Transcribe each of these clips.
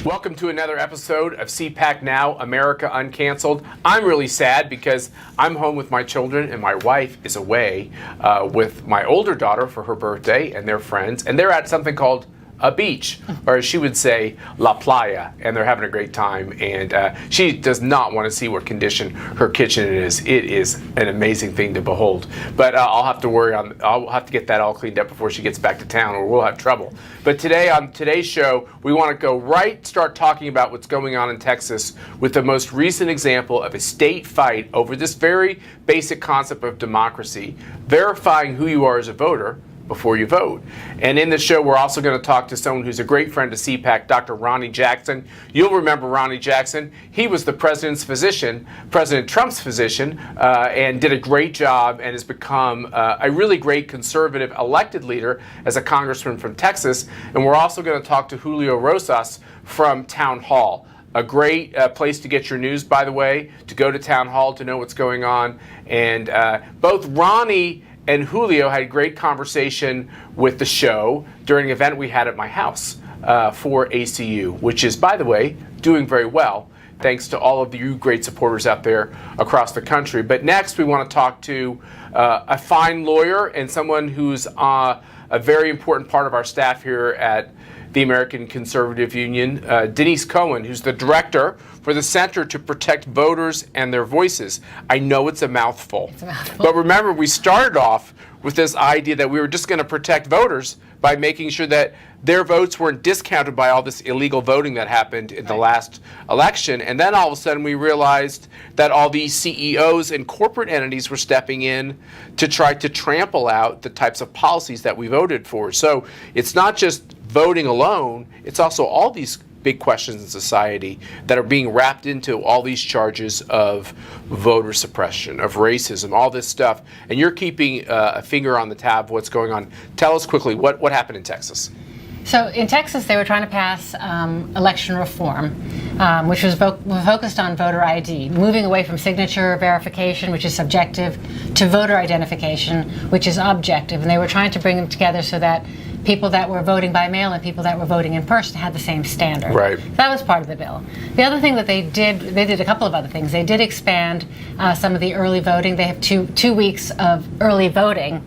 Welcome to another episode of CPAC Now, America Uncanceled. I'm really sad because I'm home with my children and my wife is away with my older daughter for her birthday and their friends, and they're at something called a beach, or as she would say, La Playa, and they're having a great time, and she does not want to see what condition her kitchen is. It is an amazing thing to behold, but I'll have to get that all cleaned up before she gets back to town, or we'll have trouble. But today, on today's show, we want to start talking about what's going on in Texas with the most recent example of a state fight over this very basic concept of democracy, verifying who you are as a voter before you vote. And in the show, we're also going to talk to someone who's a great friend of CPAC, Dr. Ronnie Jackson. You'll remember Ronnie Jackson. He was the president's physician, President Trump's physician, and did a great job and has become a really great conservative elected leader as a congressman from Texas. And we're also going to talk to Julio Rojas from Town Hall. A great place to get your news, by the way, to go to Town Hall to know what's going on. And both Ronnie and Julio had a great conversation with the show during an event we had at my house for ACU, which is, by the way, doing very well, thanks to all of you great supporters out there across the country. But next, we want to talk to a fine lawyer and someone who's a very important part of our staff here at the American Conservative Union, Denise Cohen, who's the director for the Center to Protect Voters and Their Voices. I know it's a mouthful. But remember, we started off with this idea that we were just going to protect voters by making sure that their votes weren't discounted by all this illegal voting that happened in the last election. And then all of a sudden we realized that all these CEOs and corporate entities were stepping in to try to trample out the types of policies that we voted for. So it's not just voting alone, it's also all these big questions in society that are being wrapped into all these charges of voter suppression, of racism, all this stuff. And you're keeping a finger on the tab of what's going on. Tell us quickly, what happened in Texas? So in Texas, they were trying to pass election reform, which was focused on voter ID, moving away from signature verification, which is subjective, to voter identification, which is objective. And they were trying to bring them together so that people that were voting by mail and people that were voting in person had the same standard. Right. That was part of the bill. The other thing that they did a couple of other things. They did expand some of the early voting. They have two weeks of early voting,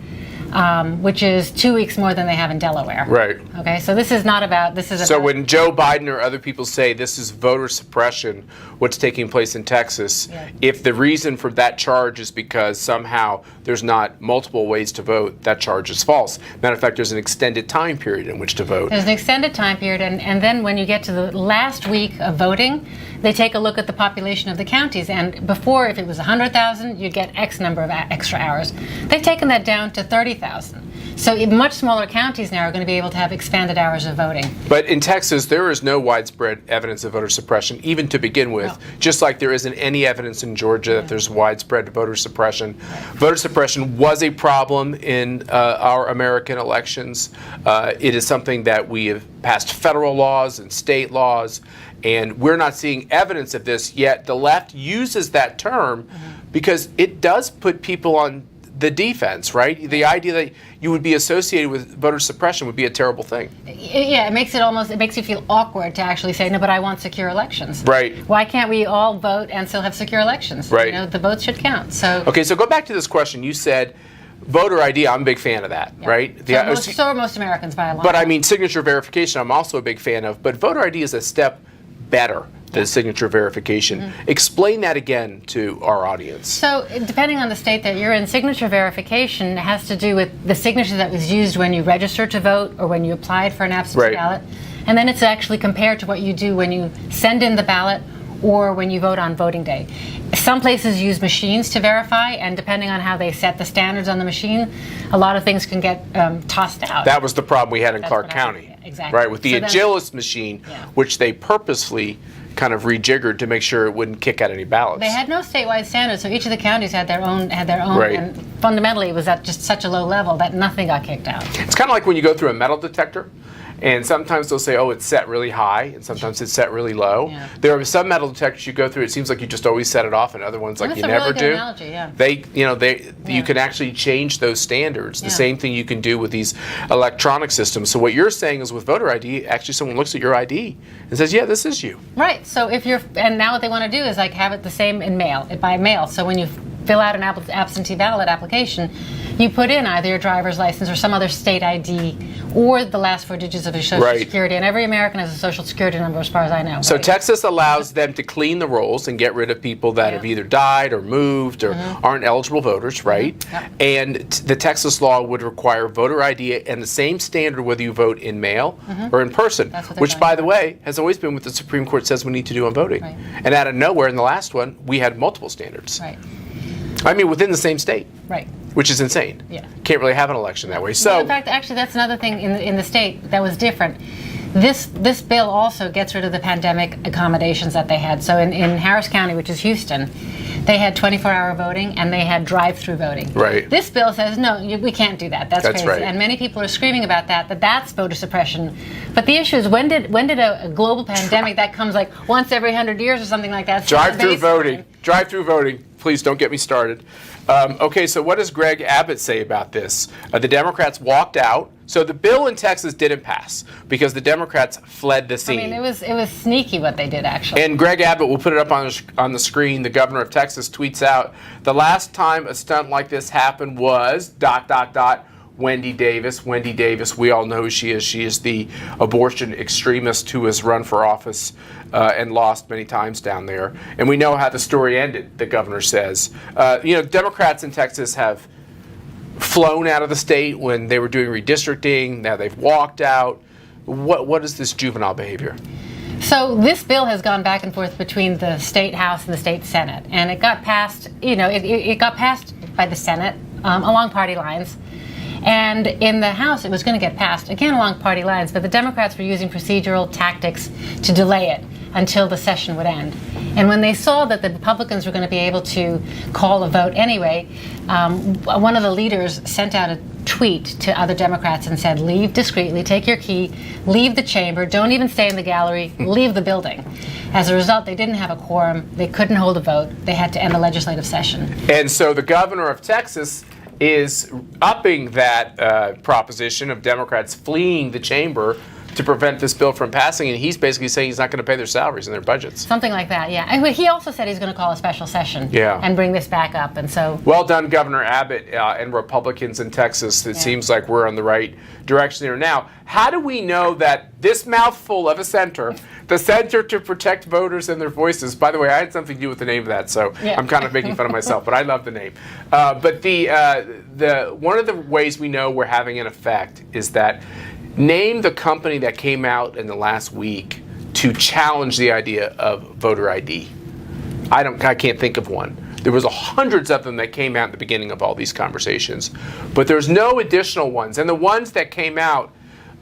which is 2 weeks more than they have in Delaware. Right. Okay, so this is not about, So when Joe Biden or other people say this is voter suppression, what's taking place in Texas, if the reason for that charge is because somehow there's not multiple ways to vote, that charge is false. Matter of fact, there's an extended time period in which to vote. There's an extended time period, and then when you get to the last week of voting, they take a look at the population of the counties. And before, if it was 100,000, you'd get X number of extra hours. They've taken that down to 30,000. So much smaller counties now are going to be able to have expanded hours of voting. But in Texas, there is no widespread evidence of voter suppression, even to begin with, just like there isn't any evidence in Georgia that there's widespread voter suppression. Voter suppression was a problem in our American elections. It is something that we have passed federal laws and state laws, and we're not seeing evidence of this yet. The left uses that term because it does put people on the defense, right? The idea that you would be associated with voter suppression would be a terrible thing. Yeah, it makes you feel awkward to actually say, no, but I want secure elections. Right. Why can't we all vote and still have secure elections? Right. You know, the votes should count. So. Okay, so go back to this question. You said voter ID, I'm a big fan of that, right? So are most Americans by a long But I mean, signature verification, I'm also a big fan of. But voter ID is a step better than signature verification. Explain that again to our audience. So depending on the state that you're in, signature verification has to do with the signature that was used when you registered to vote or when you applied for an absentee ballot. And then it's actually compared to what you do when you send in the ballot or when you vote on voting day. Some places use machines to verify, and depending on how they set the standards on the machine, a lot of things can get tossed out. That was the problem we had in Clark County. Exactly. Right, with the Agilis machine, which they purposely kind of rejiggered to make sure it wouldn't kick out any ballots. They had no statewide standards, so each of the counties had their own, and fundamentally it was at just such a low level that nothing got kicked out. It's kind of like when you go through a metal detector, And sometimes they'll say, oh, it's set really high, and sometimes it's set really low. Yeah. There are some metal detectors you go through, it seems like you just always set it off, and other ones like you never do. That's a really good analogy, yeah. You can actually change those standards. The same thing you can do with these electronic systems. So what you're saying is with voter ID, actually someone looks at your ID and says, yeah, this is you. Right. So and now what they want to do is like have it the same in mail, by mail. So when you fill out an absentee ballot application, you put in either your driver's license or some other state ID or the last 4 digits of your Social Security. And every American has a Social Security number as far as I know. So Texas allows them to clean the rolls and get rid of people that have either died or moved or aren't eligible voters, right? Yep. And the Texas law would require voter ID and the same standard whether you vote in mail or in person, which, by the way, has always been what the Supreme Court says we need to do on voting. Right. And out of nowhere, in the last one, we had multiple standards. Right. I mean, within the same state. Right. Which is insane. Yeah. Can't really have an election that way. So, well, in fact, actually, that's another thing in the state that was different. This bill also gets rid of the pandemic accommodations that they had. So in Harris County, which is Houston, they had 24-hour voting and they had drive-through voting. Right. This bill says, no, we can't do that. That's crazy. Right. And many people are screaming about that's voter suppression. But the issue is, when did a global pandemic that comes like once every 100 years or something like that? Drive-through voting. Drive-through voting. Please don't get me started. Okay, so what does Greg Abbott say about this? The Democrats walked out. So the bill in Texas didn't pass because the Democrats fled the scene. I mean, it was sneaky what they did, actually. And Greg Abbott, we'll put it up on the screen, the governor of Texas tweets out, the last time a stunt like this happened was ... Wendy Davis. Wendy Davis, we all know who she is. She is the abortion extremist who has run for office and lost many times down there. And we know how the story ended, the governor says. Democrats in Texas have flown out of the state when they were doing redistricting. Now they've walked out. What is this juvenile behavior? So this bill has gone back and forth between the state House and the state Senate. And it got passed, it got passed by the Senate along party lines. And in the House, it was going to get passed, again, along party lines, but the Democrats were using procedural tactics to delay it until the session would end. And when they saw that the Republicans were going to be able to call a vote anyway, one of the leaders sent out a tweet to other Democrats and said, leave discreetly, take your key, leave the chamber, don't even stay in the gallery, leave the building. As a result, they didn't have a quorum, they couldn't hold a vote, they had to end the legislative session. And so the governor of Texas is upping that proposition of Democrats fleeing the chamber to prevent this bill from passing, and he's basically saying he's not going to pay their salaries and their budgets. Something like that, yeah. And he also said he's going to call a special session and bring this back up, and so... Well done, Governor Abbott and Republicans in Texas. It seems like we're on the right direction there. Now, how do we know that this mouthful of a center, the Center to Protect Voters and Their Voices, by the way, I had something to do with the name of that, so I'm kind of making fun of myself, but I love the name. But the one of the ways we know we're having an effect is that name the company that came out in the last week to challenge the idea of voter ID. I can't think of one. There was hundreds of them that came out at the beginning of all these conversations, but there's no additional ones. And the ones that came out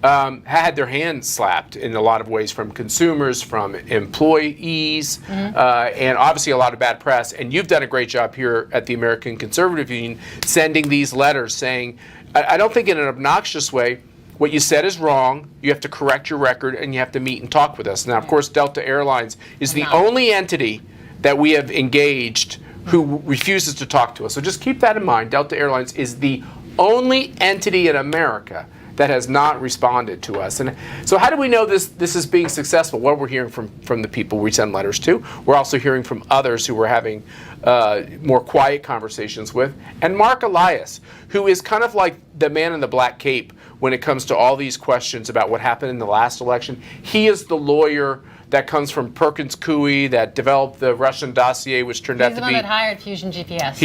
had their hands slapped in a lot of ways from consumers, from employees, and obviously a lot of bad press. And you've done a great job here at the American Conservative Union sending these letters saying, I don't think in an obnoxious way, what you said is wrong, you have to correct your record, and you have to meet and talk with us. Now, of course, Delta Airlines is the only entity that we have engaged who refuses to talk to us. So just keep that in mind. Delta Airlines is the only entity in America that has not responded to us. And so how do we know this is being successful? Well, we're hearing from the people we send letters to. We're also hearing from others who we're having more quiet conversations with. And Mark Elias, who is kind of like the man in the black cape when it comes to all these questions about what happened in the last election. He is the lawyer that comes from Perkins Coie that developed the Russian dossier, which turned out to be. He's the one that hired Fusion GPS.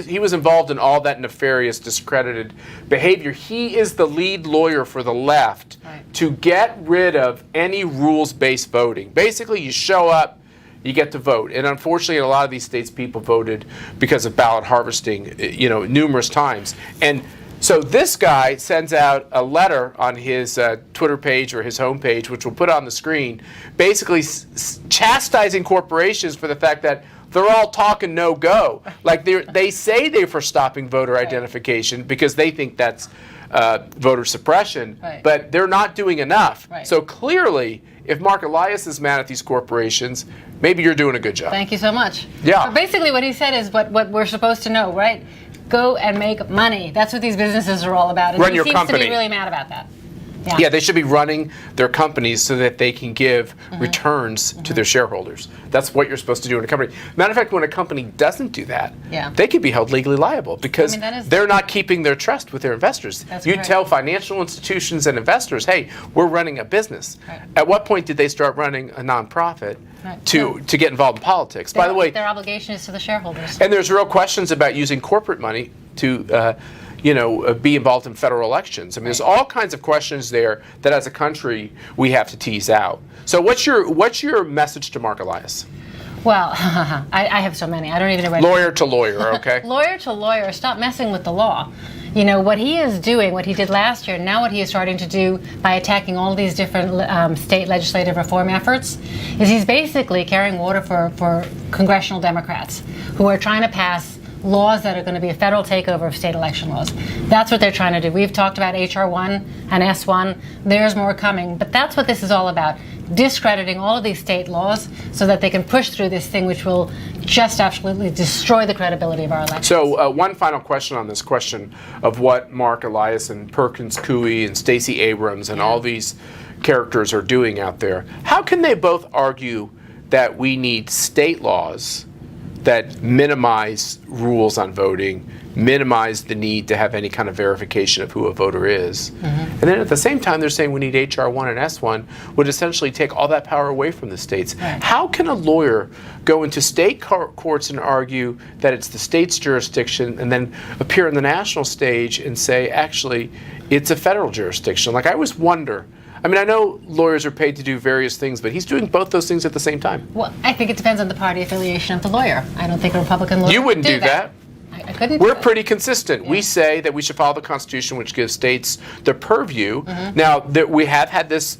He was involved in all that nefarious, discredited behavior. He is the lead lawyer for the left to get rid of any rules-based voting. Basically, you show up, you get to vote. And unfortunately, in a lot of these states, people voted because of ballot harvesting, numerous times. And so this guy sends out a letter on his Twitter page or his homepage, which we'll put on the screen, basically chastising corporations for the fact that they're all talking no-go. Like they say they're for stopping voter identification because they think that's voter suppression, but they're not doing enough. So clearly, if Mark Elias is mad at these corporations, maybe you're doing a good job. Thank you so much. Yeah. But basically what he said is what we're supposed to know, right? Go and make money. That's what these businesses are all about. And Run your seems company. to be really mad about that. Yeah, they should be running their companies so that they can give returns to their shareholders. That's what you're supposed to do in a company. Matter of fact, when a company doesn't do that, they could be held legally liable because they're not keeping their trust with their investors. You tell financial institutions and investors, hey, we're running a business. At what point did they start running a nonprofit to get involved in politics? By the way, their obligation is to the shareholders. And there's real questions about using corporate money to be involved in federal elections. I mean, there's all kinds of questions there that as a country we have to tease out. So what's your message to Mark Elias? Well, I have so many. I don't even know where Lawyer to lawyer, okay? Lawyer to lawyer, stop messing with the law. You know, what he is doing, what he did last year, now what he is starting to do by attacking all these different state legislative reform efforts, is he's basically carrying water for congressional Democrats who are trying to pass laws that are going to be a federal takeover of state election laws. That's what they're trying to do. We've talked about H.R. 1 and S1. There's more coming. But that's what this is all about, discrediting all of these state laws so that they can push through this thing which will just absolutely destroy the credibility of our elections. So one final question on this question of what Mark Elias and Perkins Coie and Stacey Abrams and all these characters are doing out there. How can they both argue that we need state laws that minimize rules on voting, minimize the need to have any kind of verification of who a voter is? And then at the same time, they're saying we need H.R. 1 and S1, would essentially take all that power away from the states. How can a lawyer go into state courts and argue that it's the state's jurisdiction and then appear on the national stage and say, actually, it's a federal jurisdiction? Like, I always wonder. I mean, I know lawyers are paid to do various things, but he's doing both those things at the same time. Well, I think it depends on the party affiliation of the lawyer. I don't think a Republican lawyer You wouldn't do that. I couldn't. We're pretty consistent. We say that we should follow the Constitution, which gives states the purview. Now, we have had this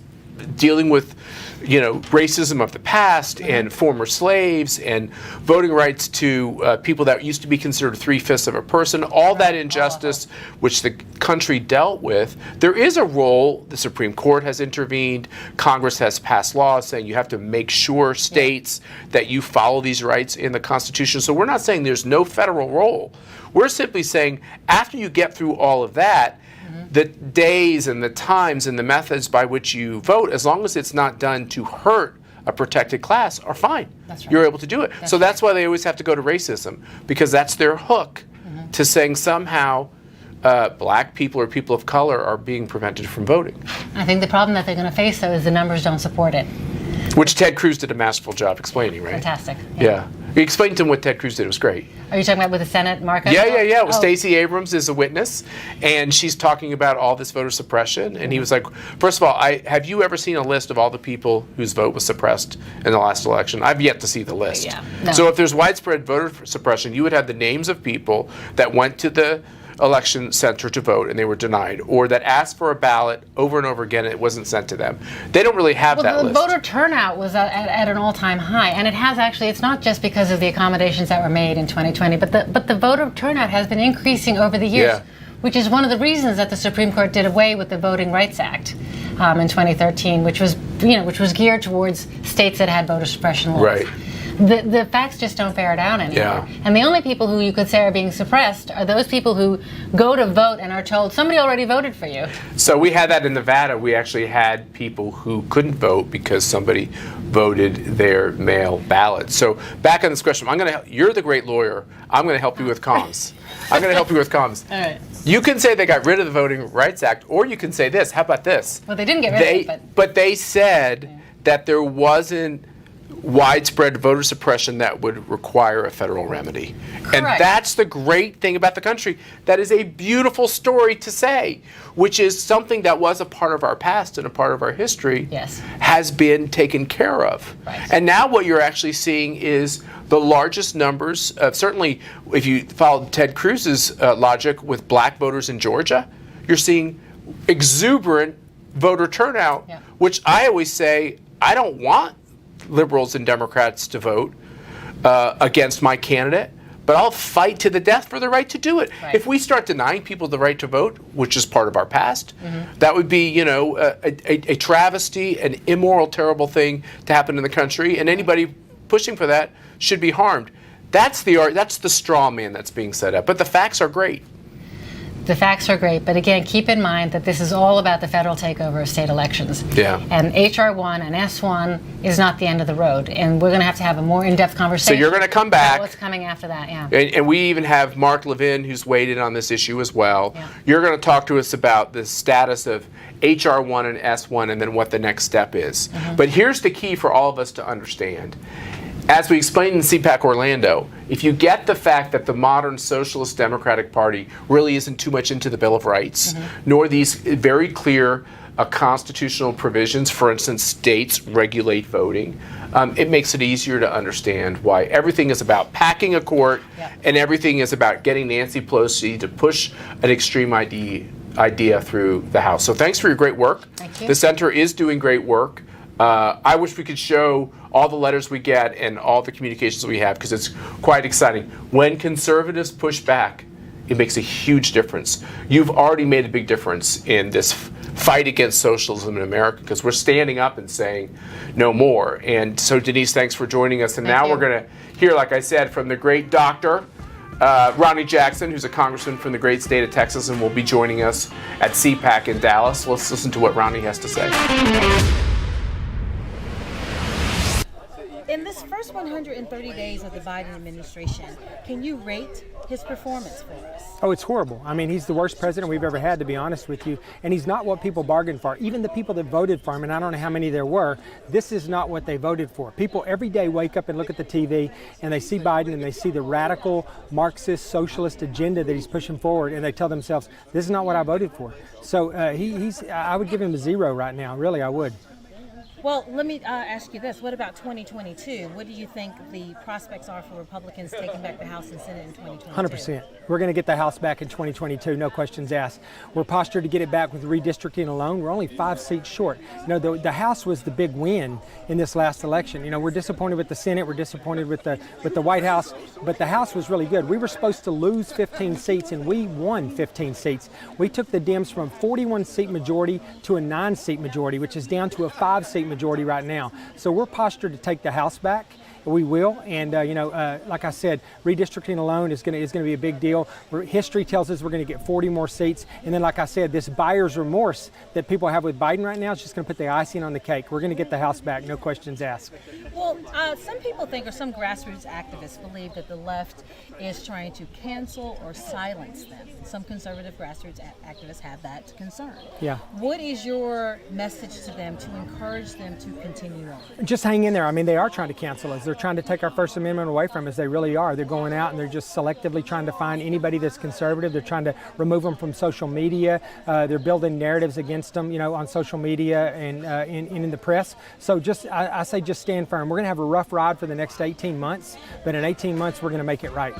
dealing with, racism of the past and former slaves and voting rights to people that used to be considered 3/5 of a person, all that injustice which the country dealt with. There is a role, the Supreme Court has intervened, Congress has passed laws saying you have to make sure states that you follow these rights in the Constitution. So we're not saying there's no federal role. We're simply saying after you get through all of that, the days and the times and the methods by which you vote, as long as it's not done to hurt a protected class, are fine. That's right. You're able to do it. So that's why they always have to go to racism, because that's their hook to saying somehow black people or people of color are being prevented from voting. I think the problem that they're going to face, though, is the numbers don't support it. Which Ted Cruz did a masterful job explaining, right? Fantastic. Yeah. He explained to him what Ted Cruz did. It was great. Are you talking about with the Senate, Mark? Yeah. Well, Stacey Abrams is a witness, and she's talking about all this voter suppression. And he was like, first of all, have you ever seen a list of all the people whose vote was suppressed in the last election? I've yet to see the list. No. So if there's widespread voter suppression, you would have the names of people that went to the election center to vote and they were denied, or that asked for a ballot over and over again and it wasn't sent to them. They don't really have that list. The voter turnout was at an all-time high, and it has actually, it's not just because of the accommodations that were made in 2020, but the voter turnout has been increasing over the years, which is one of the reasons that the Supreme Court did away with the Voting Rights Act in 2013, which was geared towards states that had voter suppression laws. Right. The facts just don't bear it out anymore. And the only people who you could say are being suppressed are those people who go to vote and are told, somebody already voted for you. So we had that in Nevada. We actually had people who couldn't vote because somebody voted their mail ballot. So back on this question, you're the great lawyer. I'm going to help you with comms. All right. You can say they got rid of the Voting Rights Act, or you can say this. How about this? Well, they didn't get rid of it. But they said that there wasn't widespread voter suppression that would require a federal remedy. Correct. And that's the great thing about the country. That is a beautiful story to say, which is something that was a part of our past and a part of our history has been taken care of. Right. And now what you're actually seeing is the largest numbers, certainly if you follow Ted Cruz's logic with black voters in Georgia, you're seeing exuberant voter turnout, which I always say, I don't want liberals and Democrats to vote against my candidate, but I'll fight to the death for the right to do it. Right. If we start denying people the right to vote, which is part of our past, that would be, a travesty, an immoral, terrible thing to happen in the country, and anybody pushing for that should be harmed. That's the straw man that's being set up. But the facts are great. The facts are great, but again, keep in mind that this is all about the federal takeover of state elections. Yeah. And H.R. 1 and S1 is not the end of the road, and we're going to have a more in-depth conversation. So you're going to come back. About what's coming after that, yeah. And we even have Mark Levin, who's weighed in on this issue as well. Yeah. You're going to talk to us about the status of H.R. 1 and S1 and then what the next step is. But here's the key for all of us to understand. As we explained in CPAC Orlando, if you get the fact that the modern Socialist Democratic Party really isn't too much into the Bill of Rights, nor these very clear constitutional provisions, for instance, states regulate voting, it makes it easier to understand why everything is about packing a court and everything is about getting Nancy Pelosi to push an extreme idea through the House. So thanks for your great work. Thank you. The center is doing great work. I wish we could show all the letters we get and all the communications we have, because it's quite exciting. When conservatives push back, it makes a huge difference. You've already made a big difference in this fight against socialism in America, because we're standing up and saying no more. And so, Denise, thanks for joining us. And now we're going to hear, like I said, from the great doctor, Ronnie Jackson, who's a congressman from the great state of Texas, and will be joining us at CPAC in Dallas. Let's listen to what Ronnie has to say. In this first 130 days of the Biden administration, can you rate his performance for us? Oh, it's horrible. I mean, he's the worst president we've ever had, to be honest with you. And he's not what people bargained for. Even the people that voted for him, and I don't know how many there were, this is not what they voted for. People every day wake up and look at the TV and they see Biden and they see the radical Marxist socialist agenda that he's pushing forward, and they tell themselves, this is not what I voted for. So I would give him a 0 right now. Really, I would. Well, let me ask you this. What about 2022? What do you think the prospects are for Republicans taking back the House and Senate in 2022? 100%. We're going to get the House back in 2022, no questions asked. We're postured to get it back with redistricting alone. We're only 5 seats short. The House was the big win in this last election. We're disappointed with the Senate. We're disappointed with the White House. But the House was really good. We were supposed to lose 15 seats, and we won 15 seats. We took the Dems from a 41-seat majority to a 9-seat majority, which is down to a 5-seat majority right now. So we're postured to take the House back. We will, and like I said, redistricting alone is going to be a big deal. History tells us we're going to get 40 more seats, and then, like I said, this buyer's remorse that people have with Biden right now is just going to put the icing on the cake. We're going to get the House back, no questions asked. Well, some people think, or some grassroots activists believe, that the left is trying to cancel or silence them. Some conservative grassroots activists have that concern. Yeah. What is your message to them to encourage them to continue on? Just hang in there. I mean, they are trying to cancel us. They're trying to take our First Amendment away from us. They really are. They're going out and they're just selectively trying to find anybody that's conservative. They're trying to remove them from social media. They're building narratives against them, on social media and in the press. So I say just stand firm. We're going to have a rough ride for the next 18 months, but in 18 months, we're going to make it right.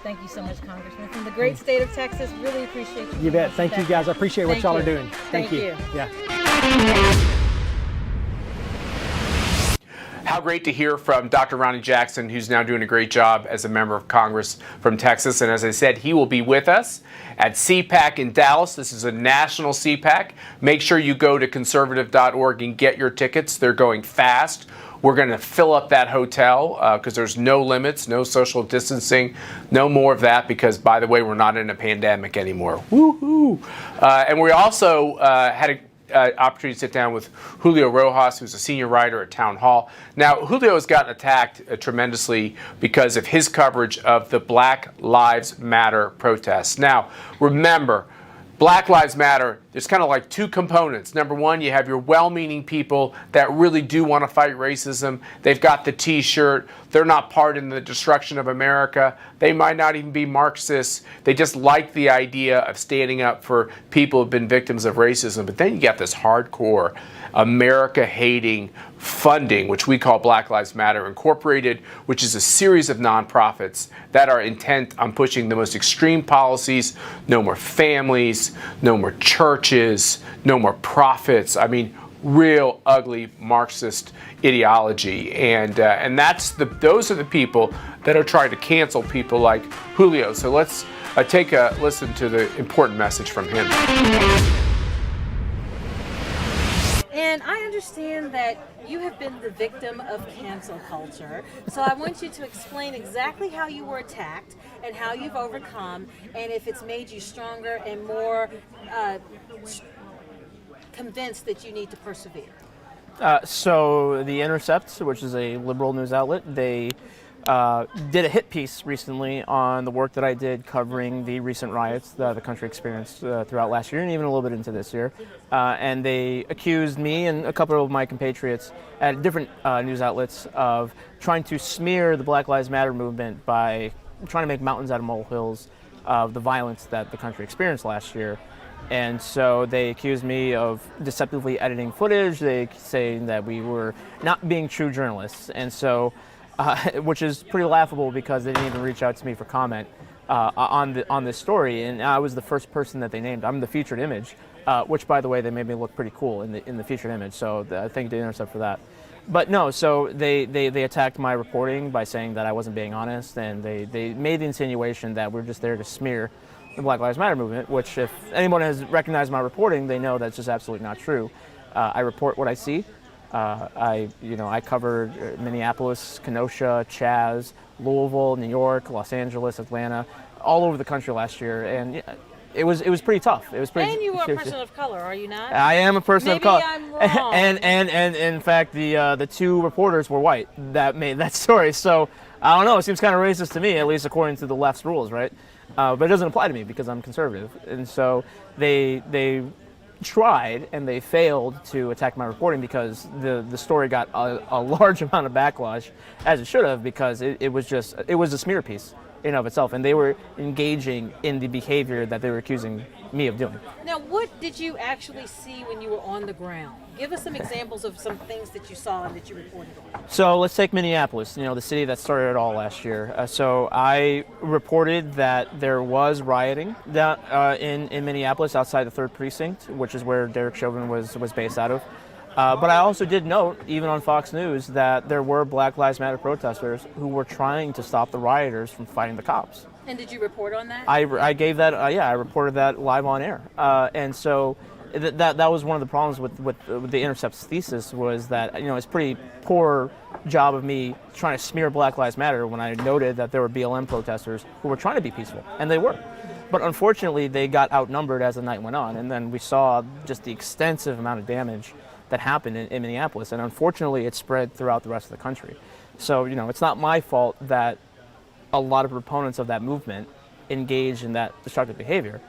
Thank you so much, Congressman. From the great state of Texas, really appreciate you. You bet. Thank you, guys. I appreciate what y'all are doing. Thank you. Yeah. How great to hear from Dr. Ronnie Jackson, who's now doing a great job as a member of Congress from Texas. And as I said, he will be with us at CPAC in Dallas. This is a national CPAC. Make sure you go to conservative.org and get your tickets. They're going fast. We're going to fill up that hotel because there's no limits, no social distancing, no more of that because, by the way, we're not in a pandemic anymore. Woohoo! And we also had an opportunity to sit down with Julio Rojas, who's a senior writer at Town Hall. Now, Julio has gotten attacked tremendously because of his coverage of the Black Lives Matter protests. Now, remember, Black Lives Matter, there's kind of like two components. Number one, you have your well-meaning people that really do want to fight racism. They've got the T-shirt. They're not part in the destruction of America. They might not even be Marxists. They just like the idea of standing up for people who've been victims of racism. But then you got this hardcore America-hating funding, which we call Black Lives Matter Incorporated, which is a series of nonprofits that are intent on pushing the most extreme policies. No more families, no more churches, no more profits. I mean, real ugly Marxist ideology, and those are the people that are trying to cancel people like Julio. So let's take a listen to the important message from him. And I understand that you have been the victim of cancel culture. So I want you to explain exactly how you were attacked and how you've overcome, and if it's made you stronger and more convinced that you need to persevere. So The Intercept, which is a liberal news outlet, they did a hit piece recently on the work that I did covering the recent riots that the country experienced throughout last year and even a little bit into this year. And they accused me and a couple of my compatriots at different news outlets of trying to smear the Black Lives Matter movement by trying to make mountains out of molehills of the violence that the country experienced last year. And so they accused me of deceptively editing footage, they saying that we were not being true journalists. And so which is pretty laughable because they didn't even reach out to me for comment on this story, and I was the first person that they named. I'm the featured image, which, by the way, they made me look pretty cool in the featured image. So thank you to Intercept for that. But no, so they attacked my reporting by saying that I wasn't being honest, and they made the insinuation that we're just there to smear the Black Lives Matter movement. Which, if anyone has recognized my reporting, they know that's just absolutely not true. I report what I see. I covered Minneapolis, Kenosha, Chaz, Louisville, New York, Los Angeles, Atlanta, all over the country last year, and it was pretty tough. It was pretty. And you are a person of color, are you not? I am a person of color. Maybe I'm wrong. And in fact, the two reporters were white that made that story. So I don't know. It seems kind of racist to me, at least according to the left's rules, right? But it doesn't apply to me because I'm conservative, and so they tried and they failed to attack my reporting because the story got a large amount of backlash, as it should have, because it was a smear piece in and of itself, and they were engaging in the behavior that they were accusing me of doing. Now, what did you actually see when you were on the ground? Give us some examples of some things that you saw and that you reported on. So let's take Minneapolis, the city that started it all last year. So I reported that there was rioting in Minneapolis outside the 3rd Precinct, which is where Derek Chauvin was based out of. But I also did note, even on Fox News, that there were Black Lives Matter protesters who were trying to stop the rioters from fighting the cops. And did you report on that? I gave that, I reported that live on air. And so that was one of the problems with the Intercept's thesis, was that, it's pretty poor job of me trying to smear Black Lives Matter when I noted that there were BLM protesters who were trying to be peaceful, and they were. But unfortunately, they got outnumbered as the night went on, and then we saw just the extensive amount of damage that happened in Minneapolis, and unfortunately it spread throughout the rest of the country. So, it's not my fault that a lot of proponents of that movement engage in that destructive behavior.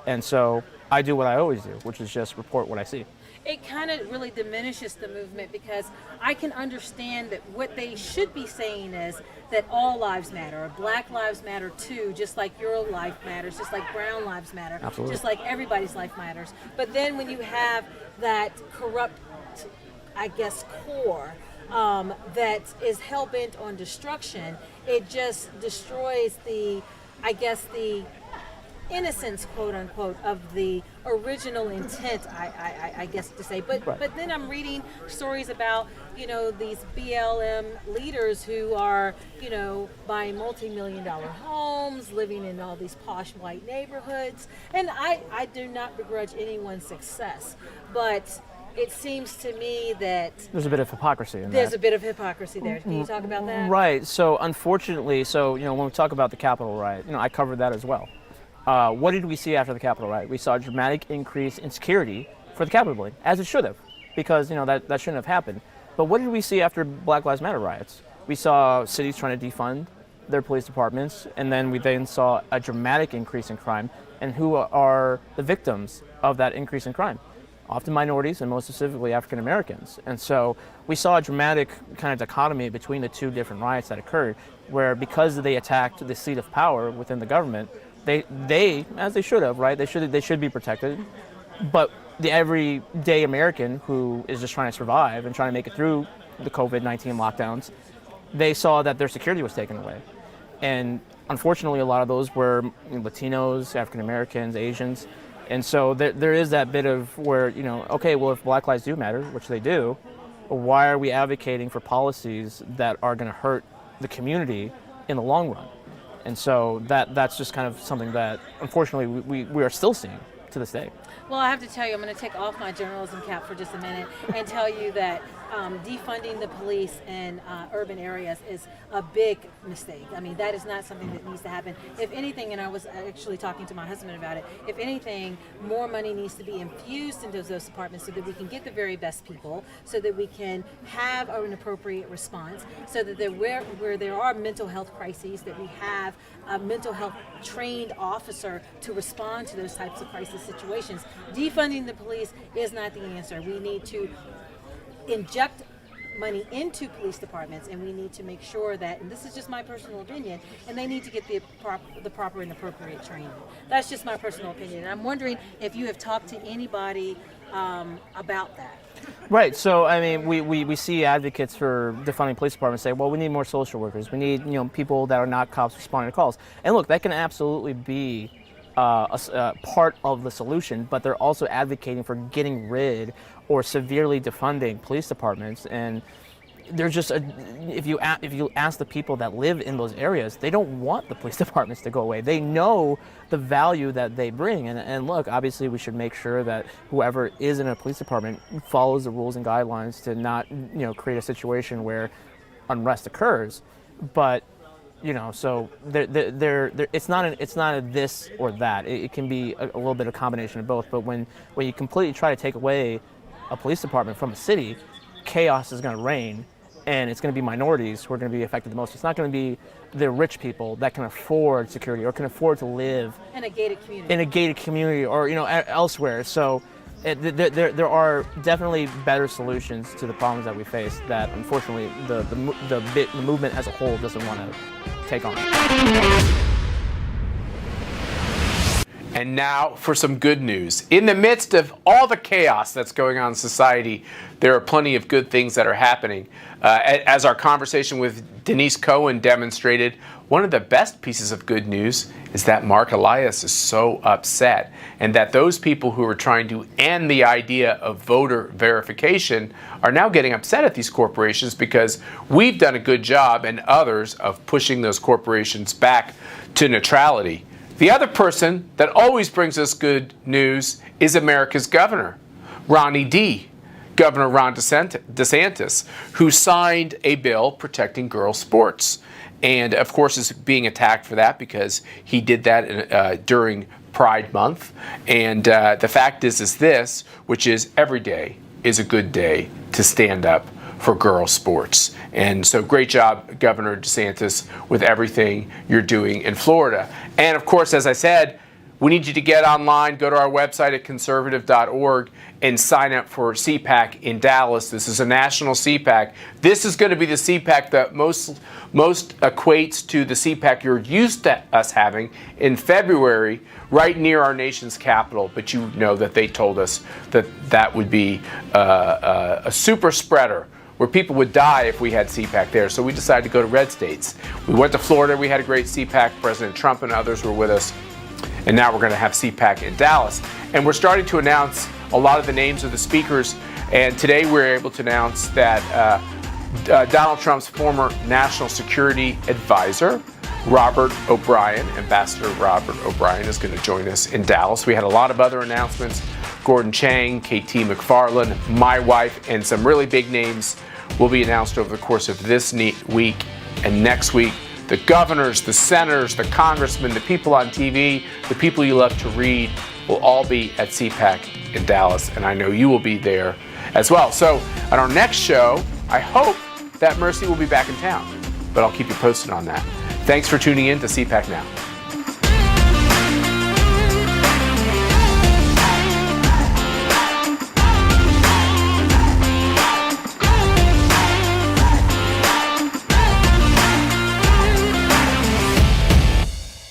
And so I do what I always do, which is just report what I see. It kind of really diminishes the movement, because I can understand that what they should be saying is that all lives matter, or Black lives matter too, just like your life matters, just like brown lives matter, Absolutely. Just like everybody's life matters. But then when you have that corrupt, core that is hell-bent on destruction, it just destroys the innocence, quote unquote, of the original intent, I guess to say. But Right. But then I'm reading stories about, these BLM leaders who are, buying multi-million-dollar homes, living in all these posh white neighborhoods. And I do not begrudge anyone's success, but it seems to me that There's a bit of hypocrisy in that. there's a bit of hypocrisy there. Can you talk about that? Right. So unfortunately, when we talk about the Capitol riot, I covered that as well. What did we see after the Capitol riot? We saw a dramatic increase in security for the Capitol building, as it should have, because that shouldn't have happened. But what did we see after Black Lives Matter riots? We saw cities trying to defund their police departments, and then we saw a dramatic increase in crime. And who are the victims of that increase in crime? Often minorities, and most specifically African Americans. And so we saw a dramatic kind of dichotomy between the two different riots that occurred, where because they attacked the seat of power within the government, they as they should have, right? They should be protected. But the everyday American who is just trying to survive and trying to make it through the COVID-19 lockdowns, they saw that their security was taken away. And unfortunately, a lot of those were Latinos, African Americans, Asians. And so there is that bit of where, okay, well, if Black Lives do matter, which they do, why are we advocating for policies that are going to hurt the community in the long run? And so that's just kind of something that, unfortunately, we are still seeing to this day. Well, I have to tell you, I'm going to take off my journalism cap for just a minute and tell you that defunding the police in urban areas is a big mistake. I mean, that is not something that needs to happen. If anything, and I was actually talking to my husband about it, if anything, more money needs to be infused into those departments so that we can get the very best people, so that we can have an appropriate response, so that where there are mental health crises, that we have a mental health trained officer to respond to those types of crisis situations. Defunding the police is not the answer. We need to inject money into police departments, and we need to make sure that, and this is just my personal opinion, and they need to get the proper and appropriate training. That's just my personal opinion. And I'm wondering if you have talked to anybody about that. Right. So, I mean, we see advocates for defunding police departments say, well, we need more social workers. We need, people that are not cops responding to calls. And look, that can absolutely be a part of the solution, but they're also advocating for getting rid or severely defunding police departments. And there's just if you ask the people that live in those areas, they don't want the police departments to go away. They know the value that they bring. And look, obviously we should make sure that whoever is in a police department follows the rules and guidelines to not, create a situation where unrest occurs. But so it's not a this or that. It can be a little bit of a combination of both. But when you completely try to take away a police department from a city, chaos is going to reign, and it's going to be minorities who are going to be affected the most. It's not going to be the rich people that can afford security or can afford to live in a gated community or elsewhere. So there are definitely better solutions to the problems that we face that unfortunately the movement as a whole doesn't want to take on. And now for some good news. In the midst of all the chaos that's going on in society, there are plenty of good things that are happening. As our conversation with Denise Cohen demonstrated, one of the best pieces of good news is that Mark Elias is so upset, and that those people who are trying to end the idea of voter verification are now getting upset at these corporations because we've done a good job, and others, of pushing those corporations back to neutrality. The other person that always brings us good news is America's governor, Governor Ron DeSantis, who signed a bill protecting girls' sports. And of course is being attacked for that because he did that during Pride Month. And the fact is this, which is every day is a good day to stand up for girls' sports. And so great job, Governor DeSantis, with everything you're doing in Florida. And of course, as I said, we need you to get online, go to our website at conservative.org and sign up for CPAC in Dallas. This is a national CPAC. This is going to be the CPAC that most equates to the CPAC you're used to us having in February, right near our nation's capital. But you know that they told us that would be a super spreader, where people would die if we had CPAC there. So we decided to go to red states. We went to Florida. We had a great CPAC. President Trump and others were with us. And now we're going to have CPAC in Dallas. And we're starting to announce a lot of the names of the speakers. And today we're able to announce that Donald Trump's former national security advisor, Robert O'Brien, Ambassador Robert O'Brien, is going to join us in Dallas. We had a lot of other announcements. Gordon Chang, KT McFarland, my wife, and some really big names will be announced over the course of this week and next week. The governors, the senators, the congressmen, the people on TV, the people you love to read will all be at CPAC in Dallas, and I know you will be there as well. So on our next show, I hope that Mercy will be back in town, but I'll keep you posted on that. Thanks for tuning in to CPAC Now.